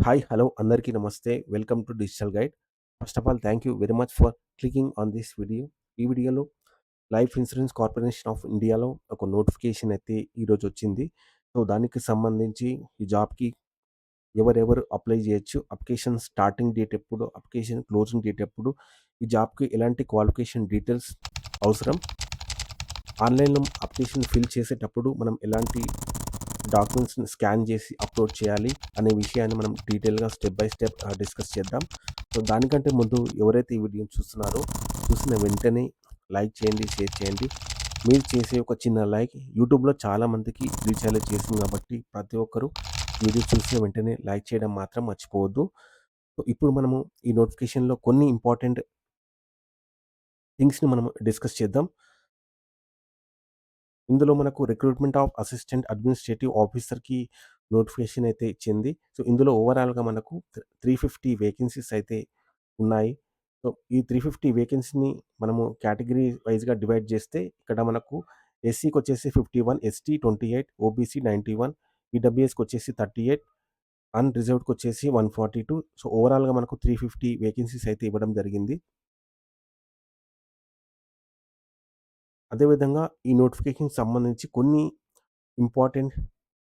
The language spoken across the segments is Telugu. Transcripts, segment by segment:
Hi, hello, అందరికీ నమస్తే. Welcome to digital guide. First of all thank you very much for clicking on this video. ఈ వీడియోలో లైఫ్ ఇన్సూరెన్స్ కార్పొరేషన్ ఆఫ్ ఇండియాలో ఒక నోటిఫికేషన్ అయితే ఈరోజు వచ్చింది. సో, దానికి సంబంధించి ఈ జాబ్‌కి ఎవరెవరు అప్లై చేయొచ్చు, అప్లికేషన్ స్టార్టింగ్ డేట్ ఎప్పుడు, అప్లికేషన్ క్లోజింగ్ డేట్ ఎప్పుడు, ఈ జాబ్‌కి ఎలాంటి క్వాలిఫికేషన్ డీటెయిల్స్ అవసరం, ఆన్‌లైన్‌లో అప్లికేషన్ ఫిల్ చేసేటప్పుడు మనం ఎలాంటి డాక్యుమెంట్స్‌ని స్కాన్ చేసి అప్లోడ్ చేయాలి అనే విషయాన్ని మనం డీటెయిల్‌గా స్టెప్ బై స్టెప్ డిస్కస్ చేద్దాం. సో, దానికంటే ముందు ఎవరైతే ఈ వీడియోని చూస్తున్నారో, చూసిన వెంటనే లైక్ చేయండి, షేర్ చేయండి. మీరు చేసే ఒక చిన్న లైక్ యూట్యూబ్‌లో చాలా మందికి రీచ్ అయ్యేలా చేస్తుంది కాబట్టి ప్రతి ఒక్కరు వీడియో చూసిన వెంటనే లైక్ చేయడం మాత్రం మర్చిపోవద్దు. సో, ఇప్పుడు మనము ఈ నోటిఫికేషన్‌లో కొన్ని ఇంపార్టెంట్ థింగ్స్‌ని మనం డిస్కస్ చేద్దాం. ఇందులో మనకు రిక్రూట్మెంట్ ఆఫ్ అసిస్టెంట్ అడ్మినిస్ట్రేటివ్ ఆఫీసర్‌కి నోటిఫికేషన్ అయితే ఇచ్చింది. సో, ఇందులో ఓవరాల్‌గా మనకు 350 వేకెన్సీస్ అయితే ఉన్నాయి. సో, ఈ 350 వేకెన్సీని మనము కేటగిరీ వైస్‌గా డివైడ్ చేస్తే ఇక్కడ మనకు ఎస్సీకొచ్చేసి 51, ఎస్టీ 28, ఓబీసీ 91, ఈడబ్ల్యూఎస్‌కొచ్చేసి 38, అన్‌రిజర్వ్డ్‌కొచ్చేసి 142. సో, ఓవరాల్‌గా మనకు 350 వేకెన్సీస్ అయితే ఇవ్వడం జరిగింది. అదేవిధంగా ఈ నోటిఫికేషన్‌కి సంబంధించి కొన్ని ఇంపార్టెంట్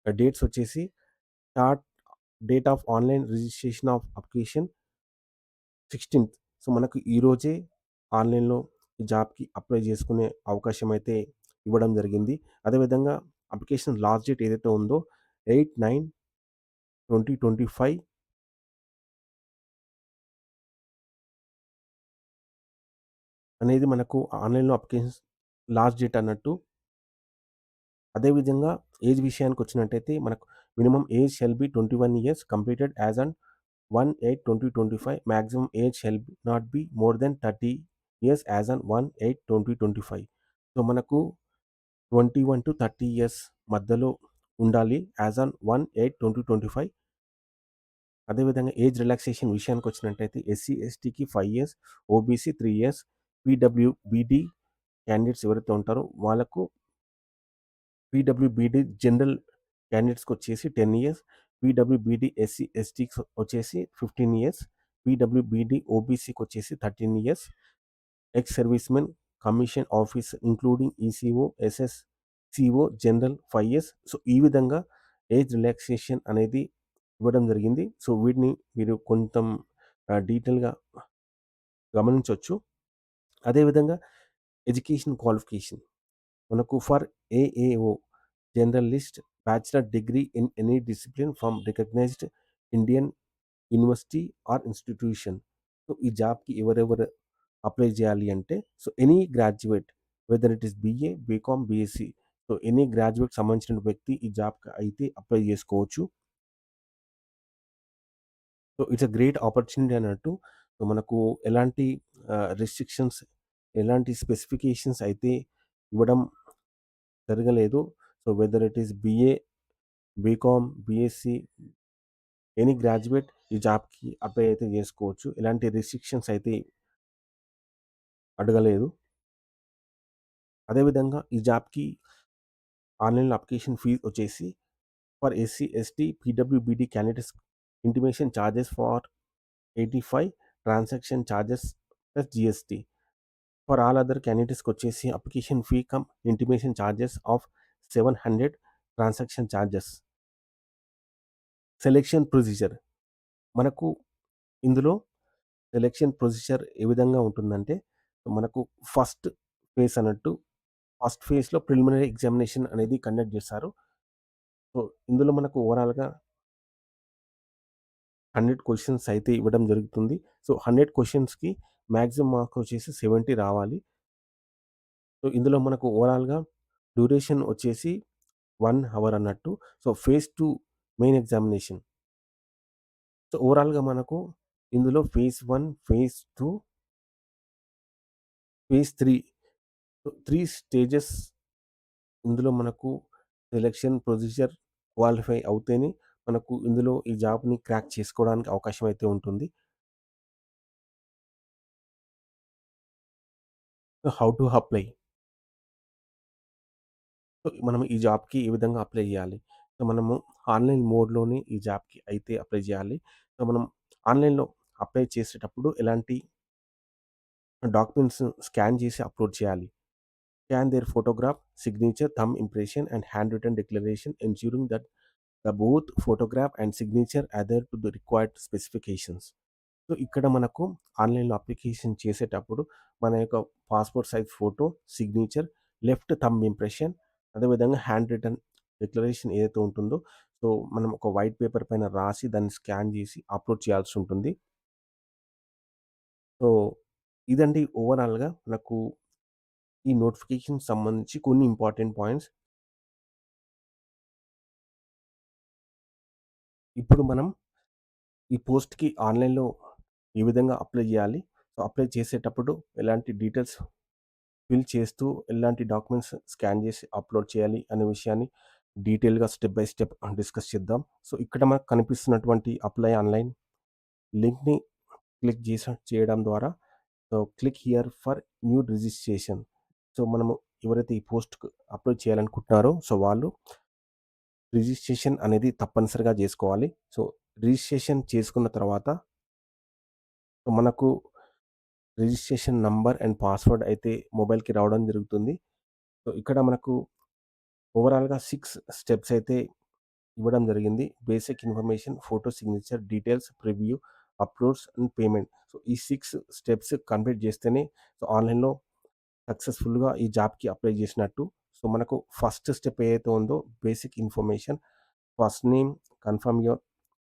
డేట్స్ వచ్చేసి start date of online registration of application 16థ్. సో, మనకు ఈరోజే ఆన్‌లైన్‌లో ఈ జాబ్‌కి అప్లై చేసుకునే అవకాశం అయితే ఇవ్వడం జరిగింది. అదేవిధంగా అప్లికేషన్ లాస్ట్ డేట్ ఏదైతే ఉందో 8/9/2025 అనేది మనకు ఆన్‌లైన్‌లో అప్లికేషన్స్ లాస్ట్ డేట్ అన్నట్టు. అదేవిధంగా ఏజ్ విషయానికొచ్చినట్టయితే మనకు minimum age shall be 21 years completed as on 1/8/2025. Maximum age shall not be more than 30 years as on 1/8/2025. So, మనకు 21-30 ఇయర్స్ మధ్యలో ఉండాలి యాస్ ఆన్ 1/8/2025. అదేవిధంగా ఏజ్ రిలాక్సేషన్ విషయానికొచ్చినట్టయితే ఎస్సీ, ఎస్టీకి 5 years, OBC 3 years, PWBD candidates ఎవరైతే ఉంటారో వాళ్ళకు పీడబ్ల్యూబీడీ జనరల్ క్యాండిడేట్స్‌కొచ్చేసి 10 ఇయర్స్, పీడబ్ల్యూబీడీ ఎస్సీ, ఎస్టీకి వచ్చేసి 15 ఇయర్స్, పీడబ్ల్యూబీడీ ఓబీసీకొచ్చేసి 13 years, ex servicemen commission office including ECO, SSCO general 5 years. So, ఈ విధంగా ఏజ్ రిలాక్సేషన్ అనేది ఇవ్వడం జరిగింది. సో, వీటిని మీరు కొంచెం డీటెయిల్‌గా గమనించొచ్చు. అదేవిధంగా ఎడ్యుకేషన్ క్వాలిఫికేషన్ మనకు for AAO journalist bachelor degree in any discipline from recognized Indian university or institution. So, ఈ జాబ్‌కి ఎవరెవరు అప్లై చేయాలి అంటే so, any graduate whether it is BA, BCom, BSc. So, any graduate సంబంధించిన వ్యక్తి ఈ జాబ్‌కి అయితే అప్లై చేసుకోవచ్చు. So, it's a great opportunity అన్నట్టు. సో, మనకు ఎలాంటి రిస్ట్రిక్షన్స్, ఎలాంటి స్పెసిఫికేషన్స్ అయితే ఇవ్వడం జరగలేదు. So, whether it is BA, BCom, BSc any graduate ఈ జాబ్‌కి అప్లై అయితే చేసుకోవచ్చు. ఎలాంటి రిస్ట్రిక్షన్స్ అయితే అడగలేదు. అదేవిధంగా ఈ జాబ్‌కి ఆన్‌లైన్‌లో అప్లికేషన్ ఫీజ్ వచ్చేసి for SC, ST, PWBD candidates intimation charges for 85, transaction charges plus GST. For all other క్యాండిడేట్స్‌కొచ్చేసి application fee cum intimation charges of 700, transaction charges. Selection procedure మనకు ఇందులో సెలక్షన్ ప్రొసీజర్ ఏ విధంగా ఉంటుందంటే మనకు ఫస్ట్ ఫేజ్ అన్నట్టు. ఫస్ట్ ఫేజ్‌లో ప్రిలిమినరీ ఎగ్జామినేషన్ అనేది కండక్ట్ చేస్తారు. సో, ఇందులో మనకు ఓవరాల్‌గా 100 క్వెషన్స్ అయితే ఇవ్వడం జరుగుతుంది. సో, 100 క్వెషన్స్‌కి మాక్సిమం మార్క్స్ వచ్చేసి 70 రావాలి. సో, ఇందులో మనకు ఓవరాల్‌గా డ్యూరేషన్ వచ్చేసి 1 అవర్ అన్నట్టు. So, phase 2 main examination. So, ఓవరాల్‌గా మనకు ఇందులో phase 1, phase 2, phase 3 so, 3 stages ఇందులో మనకు సెలక్షన్ ప్రొసీజర్ క్వాలిఫై అవుతేనే మనకు ఇందులో ఈ జాబ్‌ని క్రాక్ చేసుకోవడానికి అవకాశం అయితే ఉంటుంది. How to apply? సో, మనం ఈ జాబ్‌కి ఏ విధంగా అప్లై చేయాలి? సో, మనము ఆన్‌లైన్ మోడ్‌లోనే ఈ జాబ్‌కి అయితే అప్లై చేయాలి. సో, మనం ఆన్‌లైన్‌లో అప్లై చేసేటప్పుడు ఎలాంటి డాక్యుమెంట్స్ స్కాన్ చేసి అప్‌లోడ్ చేయాలి. Scan their photograph, signature, thumb impression, and handwritten declaration, ensuring that the both photograph and signature adhere to the required specifications. So, ఇక్కడ మనకు ఆన్‌లైన్‌లో అప్లికేషన్ చేసేటప్పుడు మన యొక్క passport size photo, signature, left thumb impression, అదేవిధంగా హ్యాండ్ రిటన్ డిక్లరేషన్ ఏదైతే ఉంటుందో, సో, మనం ఒక వైట్ పేపర్ పైన రాసి దాన్ని స్కాన్ చేసి అప్‌లోడ్ చేయాల్సి ఉంటుంది. సో, ఇదండి ఓవరాల్‌గా మనకు ఈ నోటిఫికేషన్‌కి సంబంధించి కొన్ని ఇంపార్టెంట్ పాయింట్స్. ఇప్పుడు మనం ఈ పోస్ట్‌కి ఆన్‌లైన్‌లో ఏ విధంగా అప్లై చేయాలి? సో, అప్లై చేసేటప్పుడు ఎలాంటి డీటెయిల్స్ ఫిల్ చేస్తూ, ఎలాంటి డాక్యుమెంట్స్ స్కాన్ చేసి అప్‌లోడ్ చేయాలి అనే విషయాన్ని డీటెయిల్‌గా స్టెప్ బై స్టెప్ డిస్కస్ చేద్దాం. సో, ఇక్కడ మనకు కనిపిస్తున్నటువంటి అప్లై ఆన్‌లైన్ లింక్‌ని క్లిక్ చేయడం ద్వారా so, click here for new registration. So, మనము ఎవరైతే ఈ పోస్ట్‌కి అప్లై చేయాలనుకుంటున్నారో సో, వాళ్ళు రిజిస్ట్రేషన్ అనేది తప్పనిసరిగా జేసుకోవాలి. సో, రిజిస్ట్రేషన్ చేసుకున్న తర్వాత మనకు రిజిస్ట్రేషన్ నంబర్ అండ్ పాస్వర్డ్ అయితే మొబైల్‌కి రావడం జరుగుతుంది. సో, ఇక్కడ మనకు ఓవరాల్‌గా 6 స్టెప్స్ అయితే ఇవ్వడం జరిగింది. Basic information, photo signature, details, preview, uploads and payment. So, ఈ 6 స్టెప్స్ కంప్లీట్ చేస్తేనే సో, ఆన్‌లైన్‌లో సక్సెస్‌ఫుల్‌గా ఈ జాబ్‌కి అప్లై చేసినట్టు. సో, మనకు ఫస్ట్ స్టెప్ ఏదైతే ఉందో basic information, first name, confirm your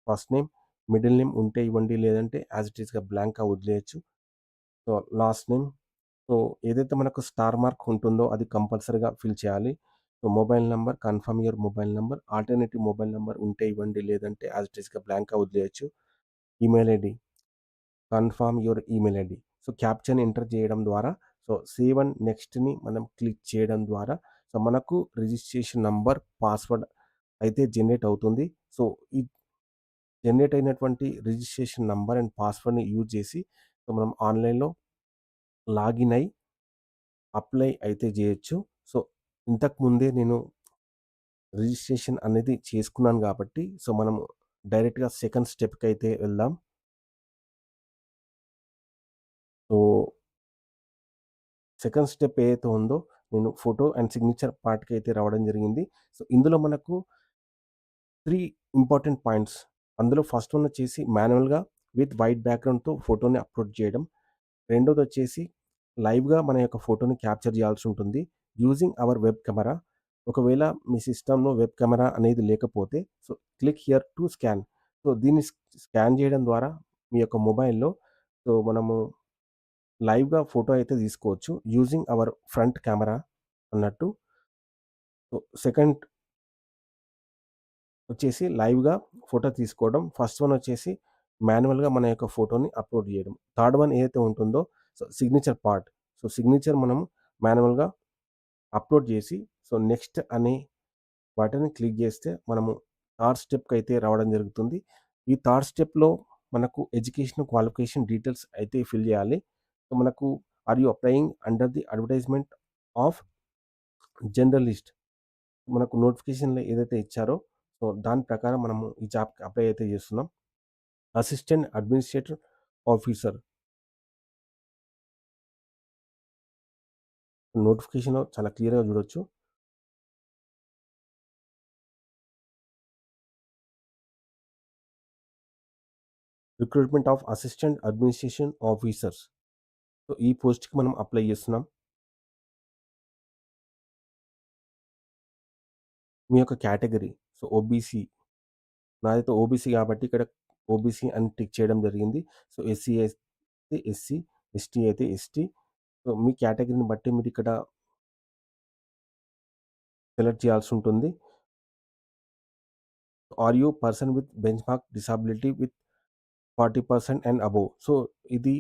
first name, middle name ఉంటే ఇవ్వండి. లేదంటే యాజ్ ఇట్ ఈస్‌గా బ్లాంక్‌గా వదిలేయొచ్చు. So, last name. సో, ఏదైతే మనకు స్టార్ మార్క్ ఉంటుందో అది కంపల్సరీగా ఫిల్ చేయాలి. So, mobile number, confirm your mobile number, alternative mobile number ఉంటే ఇవ్వండి. లేదంటే యాజ్ ఇట్ ఈస్‌గా బ్లాంక్‌గా వదిలేయొచ్చు. Email ID, confirm your email ID. So, క్యాప్చాని ఎంటర్ చేయడం ద్వారా సో, సేవ్ అండ్ నెక్స్ట్‌ని మనం క్లిక్ చేయడం ద్వారా సో, మనకు రిజిస్ట్రేషన్ నంబర్, పాస్వర్డ్ అయితే జనరేట్ అవుతుంది. సో, ఈ జనరేట్ అయినటువంటి రిజిస్ట్రేషన్ నంబర్ అండ్ పాస్వర్డ్‌ని యూజ్ చేసి సో, మనం ఆన్‌లైన్‌లో లాగిన్ అయ్యి అప్లై అయితే జేయొచ్చు. సో, ఇంతకు ముందే నేను రిజిస్ట్రేషన్ అనేది చేసుకున్నాను గాబట్టి, సో, మనము డైరెక్ట్‌గా సెకండ్ స్టెప్‌కైతే వెళ్దాం. సో, సెకండ్ స్టెప్ ఏదైతే ఉందో, నేను ఫోటో అండ్ సిగ్నేచర్ పార్ట్‌కైతే రావడం జరిగింది. సో, ఇందులో మనకు 3 ఇంపార్టెంట్ పాయింట్స్. అందులో ఫస్ట్ వన్ వచ్చేసి మాన్యువల్‌గా విత్ వైట్ బ్యాక్‌గ్రౌండ్‌తో ఫోటోని అప్‌లోడ్ చేయడం. రెండోదొచ్చేసి లైవ్‌గా మన యొక్క ఫోటోని క్యాప్చర్ చేయాల్సుంటుంది. Using our web camera. ఒకవేళ మీ సిస్టమ్‌లో వెబ్ కెమెరా అనేది లేకపోతే so, click here to scan. So, దీన్ని స్కాన్ చేయడం ద్వారా మీ యొక్క మొబైల్‌లో సో, మనము లైవ్‌గా ఫోటో అయితే తీసుకోవచ్చు. యూజింగ్ అవర్ ఫ్రంట్ కెమెరా అన్నట్టు. సో, సెకండ్ వచ్చేసి లైవ్‌గా ఫోటో తీసుకోవడం. ఫస్ట్ వన్ వచ్చేసి మాన్యువల్‌గా మన యొక్క ఫోటోని అప్‌లోడ్ చేయడం. థర్డ్ వన్ ఏదైతే ఉంటుందో so, signature part. So, signature మనం మాన్యువల్‌గా అప్‌లోడ్ చేసి సో, నెక్స్ట్ అనే బటన్ క్లిక్ చేస్తే మనము థర్డ్ స్టెప్‌కైతే రావడం జరుగుతుంది. ఈ థర్డ్ స్టెప్‌లో మనకు ఎడ్యుకేషన్ క్వాలిఫికేషన్ డీటెయిల్స్ అయితే ఫిల్ చేయాలి. సో, మనకు are you applying under the advertisement of journalist. మనకు నోటిఫికేషన్‌లో ఏదైతే ఇచ్చారో సో, దాని ప్రకారం మనము ఈ జాబ్‌కి అప్లై అయితే చేస్తున్నాం. అసిస్టెంట్ అడ్మినిస్ట్రేటివ్ ఆఫీసర్ నోటిఫికేషన్‌లో చాలా క్లియర్‌గా చూడొచ్చు. Recruitment of assistant administration officers. So, ఈ పోస్ట్‌కి మనం అప్లై చేస్తున్నాం. మీ యొక్క కేటగరీ సో, ఓబీసీ. నాదైతే ఓబీసీ గాబట్టి ఇక్కడ ఓబీసీ అని టిక్ చేయడం జరిగింది. సో, ఎస్సీ అయితే ఎస్సీ, ఎస్టీ అయితే ఎస్టీ. సో, మీ కేటగరీని బట్టి మీరిక్కడ సెలెక్ట్ చేయాల్సుంటుంది. Are you person with benchmark disability with 40% and above. So, ఇది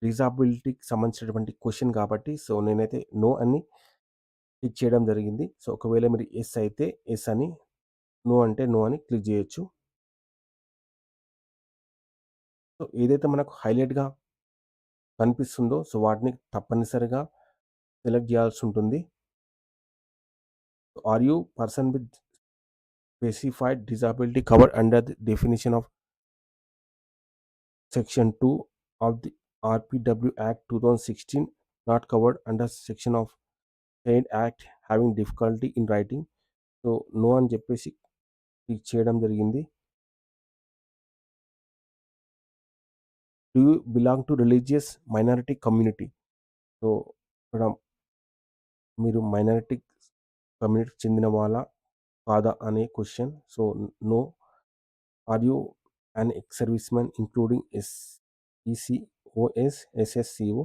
డిజబిలిటీకి సంబంధించినటువంటి క్వెషన్ కాబట్టి సో, నేనైతే నో అని టిక్ చేయడం జరిగింది. సో, ఒకవేళ మీరు యెస్ అయితే యెస్ అని, నో అంటే నో అని క్లిక్ జేయొచ్చు. సో, ఏదైతే మనకు హైలైట్‌గా కనిపిస్తుందో సో, వాటిని తప్పనిసరిగా సెలెక్ట్ జేయాల్సుంటుంది. Are you person with specified disability covered under the definition of Section 2 of the RPW Act 2016, not covered under section of said act, having difficulty in writing. So no అని చెప్పేసి క్లిక్ చేయడం జరిగింది. Do you belong to religious minority community? So ఇక్కడ మీరు మైనారిటీ కమ్యూనిటీకి చెందిన వాళ్ళ కాదా అనే question. So no. Are you an ex service man including ECOS SSCO?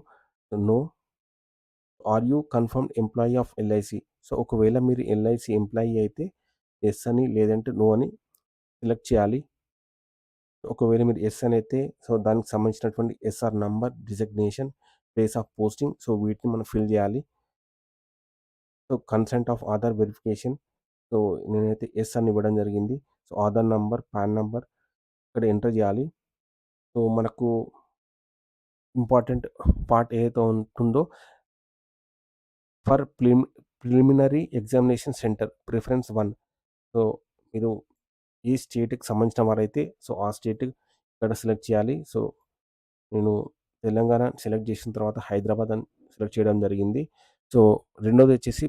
No. Are you confirmed employee of LIC? So ఒకవేళ మీరు ఎల్ఐసి ఎంప్లాయీ అయితే ఎస్ అని, లేదంటే నో అని సెలెక్ట్ చేయాలి. ఒకవేళ మీరు ఎస్ అని అయితే సో దానికి సంబంధించినటువంటి SR number, designation, place of posting, so వీటిని మనం ఫిల్ చేయాలి. So consent of Aadhaar verification, so నేనైతే ఎస్ అని ఇవ్వడం జరిగింది. So Aadhaar number, PAN number ఇక్కడ ఎంటర్ చేయాలి. సో మనకు ఇంపార్టెంట్ పార్ట్ ఏదైతే ఉంటుందో, for preliminary examination centre preference 1. So మీరు ఏ స్టేట్కి సంబంధించిన వారైతే సో ఆ స్టేట్ ఇక్కడ సెలెక్ట్ చేయాలి. సో నేను తెలంగాణ సెలెక్ట్ చేసిన తర్వాత హైదరాబాద్ అని సెలెక్ట్ చేయడం జరిగింది. సో రెండోది వచ్చేసి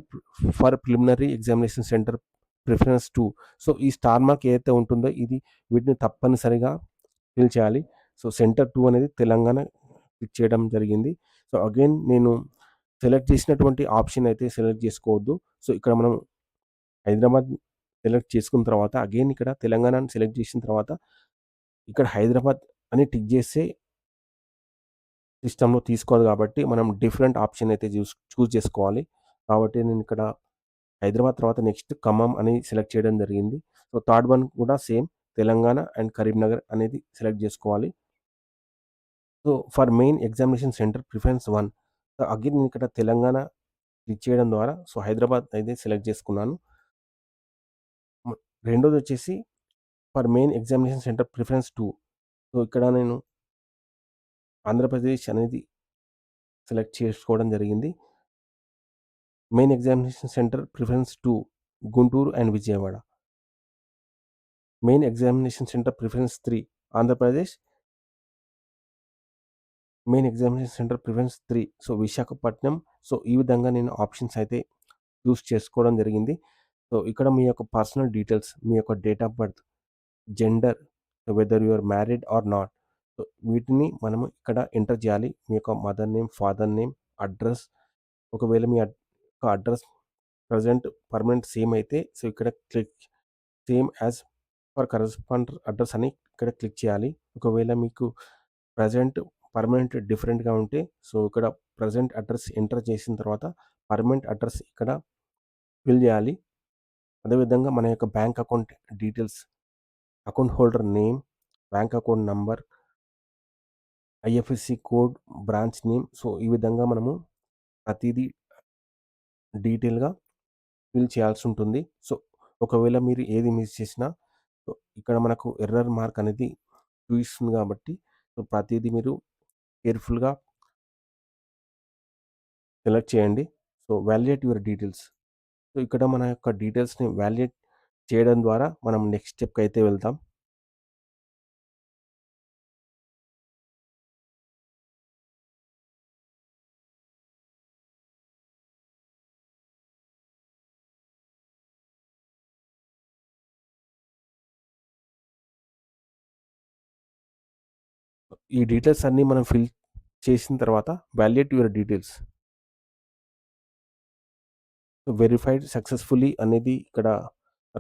for preliminary examination centre preference 2. So ఈ స్టార్ మార్క్ ఏదైతే ఉంటుందో ఇది వీటిని తప్పనిసరిగా ఫిల్ చేయాలి. సో సెంటర్ 2 అనేది తెలంగాణ క్లిక్ చేయడం జరిగింది. సో అగైన్ నేను సెలెక్ట్ చేసినటువంటి ఆప్షన్ అయితే సెలెక్ట్ చేసుకోవద్దు. సో ఇక్కడ మనం హైదరాబాద్ సెలెక్ట్ చేసుకున్న తర్వాత అగైన్ ఇక్కడ తెలంగాణని సెలెక్ట్ చేసిన తర్వాత ఇక్కడ హైదరాబాద్ అని టిక్ చేస్తే సిస్టంలో తీసుకోదు కాబట్టి మనం డిఫరెంట్ ఆప్షన్ అయితే చూస్ చేసుకోవాలి. కాబట్టి నేను ఇక్కడ హైదరాబాద్ తర్వాత నెక్స్ట్ ఖమ్మం అని సెలెక్ట్ చేయడం జరిగింది. సో థర్డ్ వన్ కూడా సేమ్ తెలంగాణ అండ్ కరీంనగర్ అనేది సెలెక్ట్ చేసుకోవాలి. So for main examination centre preference 1. So again నేను ఇక్కడ తెలంగాణ క్లిక్ చేయడం ద్వారా సో హైదరాబాద్ అయితే సెలెక్ట్ చేసుకున్నాను. రెండోది వచ్చేసి for main examination centre preference 2. So ఇక్కడ నేను ఆంధ్రప్రదేశ్ అనేది సెలెక్ట్ చేసుకోవడం జరిగింది. Main examination centre preference 2 Guntur and Vijayawada. Main examination centre preference 3 Andhra Pradesh. Main examination centre preference 3 so Visakhapatnam. So ఈ విధంగా నేను ఆప్షన్స్ అయితే చూస్ చేసుకోవడం జరిగింది. సో ఇక్కడ మీ యొక్క పర్సనల్ డీటెయిల్స్, మీ యొక్క date of birth, gender, whether you are married or not, so వీటిని మనము ఇక్కడ ఎంటర్ చేయాలి. మీ యొక్క mother name, father name, address. ఒకవేళ మీ యొక్క అడ్రస్ ప్రజెంట్ పర్మనెంట్ సేమ్ అయితే సో ఇక్కడ click same as for correspond address అని ఇక్కడ క్లిక్ చేయాలి. ఒకవేళ మీకు ప్రజెంట్ పర్మనెంట్ డిఫరెంట్గా ఉంటే సో ఇక్కడ ప్రజెంట్ అడ్రస్ ఎంటర్ చేసిన తర్వాత పర్మనెంట్ అడ్రస్ ఇక్కడ ఫిల్ చేయాలి. అదేవిధంగా మన యొక్క bank account details, account holder name, bank account number, IFSC code, branch name, so ఈ విధంగా మనము ప్రతిదీ డీటెయిల్గా ఫిల్ చేయాల్సి ఉంటుంది. సో ఒకవేళ మీరు ఏది మిస్ చేసినా సో ఇక్కడ మనకు ఎర్రర్ మార్క్ అనేది చూపిస్తుంది కాబట్టి సో ప్రతిదీ మీరు కేర్ఫుల్గా సెలెక్ట్ చేయండి. So validate your details. So ఇక్కడ మన యొక్క డీటెయిల్స్ని వాలిడేట్ చేయడం ద్వారా మనం నెక్స్ట్ స్టెప్కి అయితే వెళ్తాం. ఈ డీటెయిల్స్ అన్నీ మనం ఫిల్ చేసిన తర్వాత validate your details. Verified successfully అనేది ఇక్కడ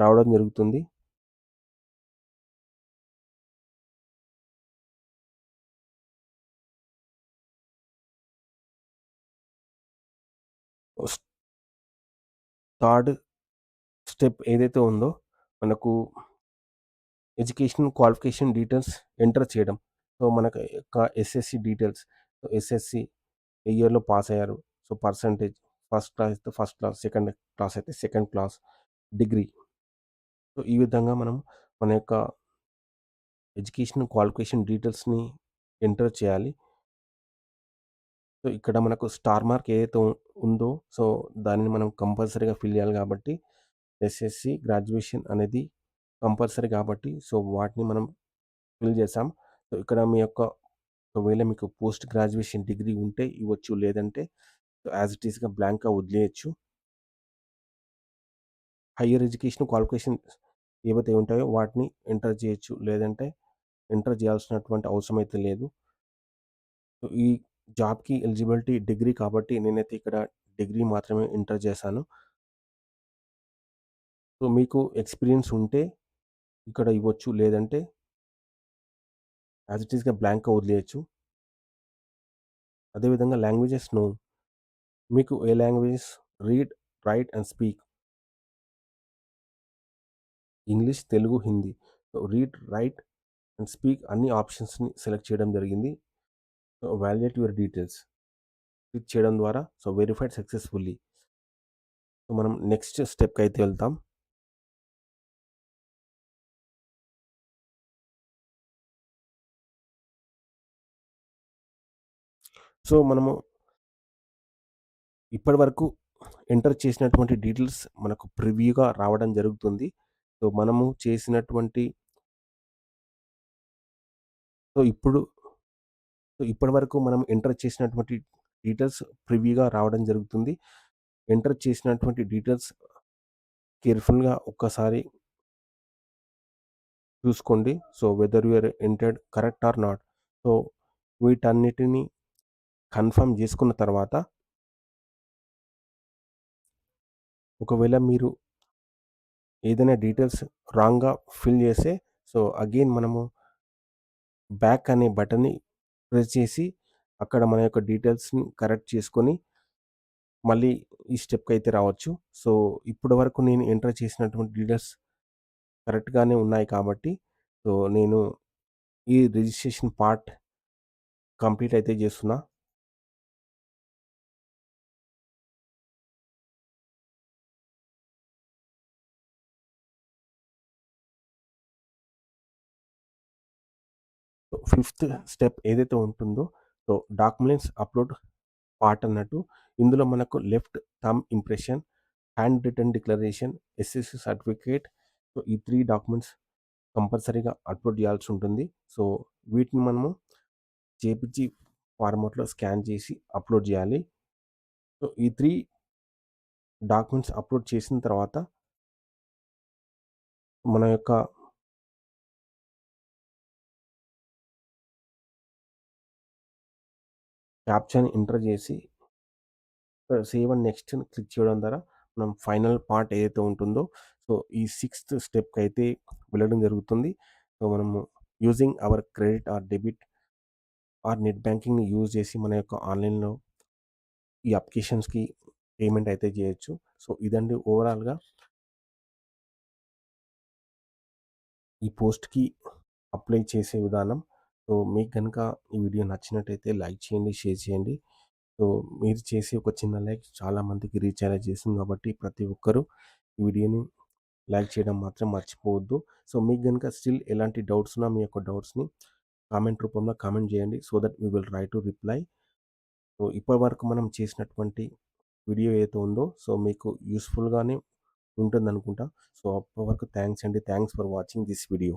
రావడం జరుగుతుంది. థర్డ్ స్టెప్ ఏదైతే ఉందో మనకు ఎడ్యుకేషన్ క్వాలిఫికేషన్ డీటెయిల్స్ ఎంటర్ చేయడం. సో మనకు యొక్క ఎస్ఎస్సి డీటెయిల్స్, సో ఎస్ఎస్సి ఏ ఇయర్లో పాస్ అయ్యారు, సో పర్సంటేజ్, ఫస్ట్ క్లాస్ అయితే ఫస్ట్ క్లాస్, సెకండ్ క్లాస్ అయితే సెకండ్ క్లాస్, డిగ్రీ. సో ఈ విధంగా మనం మన యొక్క ఎడ్యుకేషన్ క్వాలిఫికేషన్ డీటెయిల్స్ని ఎంటర్ చేయాలి. సో ఇక్కడ మనకు స్టార్ మార్క్ ఏదైతే ఉందో సో దానిని మనం కంపల్సరీగా ఫిల్ చేయాలి కాబట్టి ఎస్ఎస్సి గ్రాడ్యుయేషన్ అనేది కంపల్సరీ కాబట్టి సో వాటిని మనం ఫిల్ చేసాం. సో ఇక్కడ మీ యొక్క ఒకవేళ మీకు పోస్ట్ గ్రాడ్యుయేషన్ డిగ్రీ ఉంటే ఇవ్వచ్చు. లేదంటే యాజ్ ఇట్ ఈస్‌గా బ్లాంక్‌గా వదిలేయొచ్చు. హైయర్ ఎడ్యుకేషన్ క్వాలిఫికేషన్స్ ఏవైతే ఉంటాయో వాటిని ఎంటర్ చేయొచ్చు. లేదంటే ఎంటర్ చేయాల్సినటువంటి అవసరం అయితే లేదు. సో ఈ జాబ్‌కి ఎలిజిబిలిటీ డిగ్రీ కాబట్టి నేనైతే ఇక్కడ డిగ్రీ మాత్రమే ఎంటర్ చేశాను. సో మీకు ఎక్స్‌పీరియన్స్ ఉంటే ఇక్కడ ఇవ్వచ్చు. లేదంటే యాజ్ ఇట్ ఈస్‌గా బ్లాంక్‌గా వదిలేయొచ్చు. అదేవిధంగా లాంగ్వేజెస్ నో. మీకు ఏ languages read, write and speak English, Telugu, Hindi. So read, write and speak అన్ని ఆప్షన్స్‌ని సెలెక్ట్ చేయడం జరిగింది. So validate your details click చేయడం ద్వారా సో వెరిఫైడ్ సక్సెస్‌ఫుల్లీ. సో మనం నెక్స్ట్ స్టెప్‌కైతే వెళ్తాం. సో మనము ఇప్పటివరకు ఎంటర్ చేసినటువంటి డీటెయిల్స్ మనకు ప్రివ్యూగా రావడం జరుగుతుంది. సో మనము చేసినటువంటి సో ఇప్పుడు సో ఇప్పటివరకు మనం ఎంటర్ చేసినటువంటి డీటెయిల్స్ ప్రివ్యూగా రావడం జరుగుతుంది. ఎంటర్ చేసినటువంటి డీటెయిల్స్ కేర్‌ఫుల్‌గా ఒక్కసారి చూసుకోండి. So whether you are entered correct or not. So వీటన్నిటిని కన్ఫర్మ్ చేసుకున్న తర్వాత ఒకవేళ మీరు ఏదైనా డీటెయిల్స్ రాంగ్‌గా ఫిల్ చేస్తే సో అగైన్ మనము బ్యాక్ అనే బటన్‌ని ప్రెస్ చేసి అక్కడ మన యొక్క డీటెయిల్స్‌ని కరెక్ట్ చేసుకొని మళ్ళీ ఈ స్టెప్‌కైతే రావచ్చు. సో ఇప్పటి వరకు నేను ఎంటర్ చేసినటువంటి డీటెయిల్స్ కరెక్ట్‌గానే ఉన్నాయి కాబట్టి సో నేను ఈ రిజిస్ట్రేషన్ పార్ట్ కంప్లీట్ అయితే చేస్తున్నా. సో ఫిఫ్త్ స్టెప్ ఏదైతే ఉంటుందో సో డాక్యుమెంట్స్ అప్‌లోడ్ పార్ట్ అన్నట్టు ఇందులో మనకు left thumb impression, hand written declaration, SSC certificate so ఈ 3 డాక్యుమెంట్స్ కంపల్సరీగా అప్‌లోడ్ చేయాల్సి ఉంటుంది. సో వీటిని మనము జేపీజీ ఫార్మాట్‌లో స్కాన్ చేసి అప్‌లోడ్ చేయాలి. సో ఈ 3 డాక్యుమెంట్స్ అప్‌లోడ్ చేసిన తర్వాత మన యొక్క క్యాప్చాని ఎంటర్ చేసి సేవ్ అండ్ నెక్స్ట్ క్లిక్ చేయడం ద్వారా మనం ఫైనల్ పార్ట్ ఏదైతే ఉంటుందో సో ఈ సిక్స్త్ స్టెప్‌కి అయితే వెళ్ళడం జరుగుతుంది. సో మనము using our credit or debit or net బ్యాంకింగ్‌ని యూజ్ చేసి మన యొక్క ఆన్‌లైన్‌లో ఈ అప్లికేషన్స్‌కి పేమెంట్ అయితే చేయొచ్చు. సో ఇదండి ఓవరాల్‌గా ఈ పోస్ట్‌కి అప్లై చేసే విధానం. సో మీకు గనుక ఈ వీడియో నచ్చినట్టయితే లైక్ చేయండి, షేర్ చేయండి. సో మీరు చేసే ఒక చిన్న లైక్ చాలా మందికి రీచ్ అయ్యేలా చేస్తుంది కాబట్టి ప్రతి ఒక్కరూ ఈ వీడియోని లైక్ చేయడం మాత్రం మర్చిపోవద్దు. సో మీకు గనుక స్టిల్ ఎలాంటి డౌట్స్ ఉన్నా మీ యొక్క డౌట్స్‌ని కామెంట్ రూపంలో కామెంట్ చేయండి. So that we will try to reply. So ఇప్పటివరకు మనం చేసినటువంటి వీడియో ఏదైతే ఉందో సో మీకు యూజ్‌ఫుల్‌గానే ఉంటుందనుకుంటా. సో అప్పటి వరకు థాంక్స్ అండి. Thanks for watching this video.